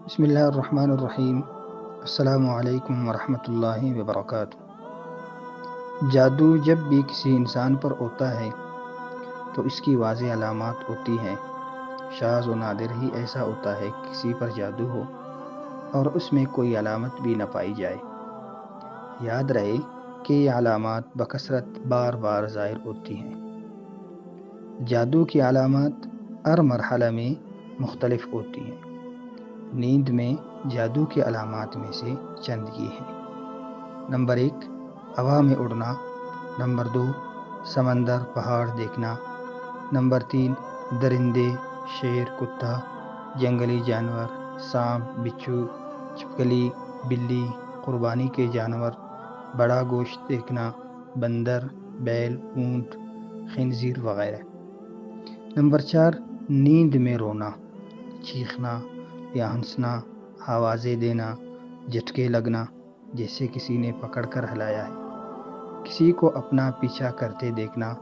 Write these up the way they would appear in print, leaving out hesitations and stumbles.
بسم اللہ الرحمن الرحیم۔ السلام علیکم ورحمۃ اللہ وبرکاتہ۔ جادو جب بھی کسی انسان پر ہوتا ہے تو اس کی واضح علامات ہوتی ہیں۔ شاذ و نادر ہی ایسا ہوتا ہے کہ کسی پر جادو ہو اور اس میں کوئی علامت بھی نہ پائی جائے۔ یاد رہے کہ یہ علامات بکثرت بار بار ظاہر ہوتی ہیں۔ جادو کی علامات ہر مرحلہ میں مختلف ہوتی ہیں۔ نیند میں جادو کی علامات میں سے چند یہ ہیں۔ نمبر 1، ہوا میں اڑنا۔ نمبر 2، سمندر پہاڑ دیکھنا۔ نمبر 3، درندے، شیر، کتا، جنگلی جانور، سانپ، بچھو، چھپکلی، بلی، قربانی کے جانور، بڑا گوشت دیکھنا، بندر، بیل، اونٹ، خنزیر وغیرہ۔ نمبر 4، نیند میں رونا، چیخنا یا ہنسنا، آوازیں دینا، جھٹکے لگنا جیسے کسی نے پکڑ کر ہلایا ہے، کسی کو اپنا پیچھا کرتے دیکھنا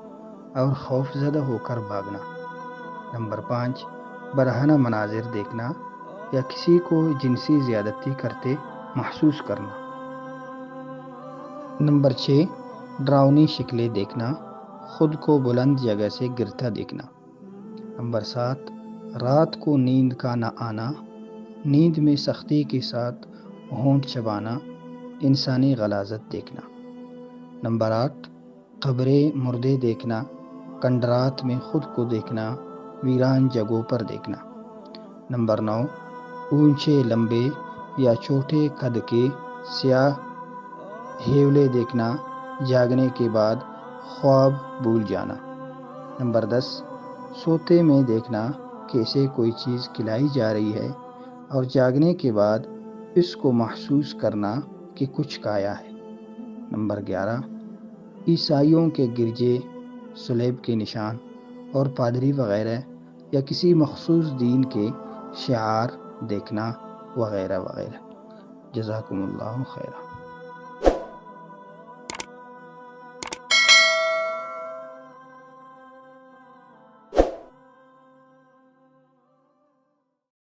اور خوف زدہ ہو کر بھاگنا۔ نمبر 5، برہنہ مناظر دیکھنا یا کسی کو جنسی زیادتی کرتے محسوس کرنا۔ نمبر 6، ڈراؤنی شکلیں دیکھنا، خود کو بلند جگہ سے گرتا دیکھنا۔ نمبر 7، رات کو نیند کا نہ آنا، نیند میں سختی کے ساتھ ہونٹ چبانا، انسانی غلاظت دیکھنا۔ نمبر 8، قبریں، مردے دیکھنا، کنڈرات میں خود کو دیکھنا، ویران جگہوں پر دیکھنا۔ نمبر 9، اونچے، لمبے یا چھوٹے قد کے سیاہ ہیولے دیکھنا، جاگنے کے بعد خواب بھول جانا۔ نمبر 10، سوتے میں دیکھنا کہ اسے کوئی چیز کھلائی جا رہی ہے اور جاگنے کے بعد اس کو محسوس کرنا کہ کچھ کھایا ہے۔ نمبر 11، عیسائیوں کے گرجے، صلیب کے نشان اور پادری وغیرہ یا کسی مخصوص دین کے شعار دیکھنا وغیرہ وغیرہ۔ جزاکم اللہ خیرہ۔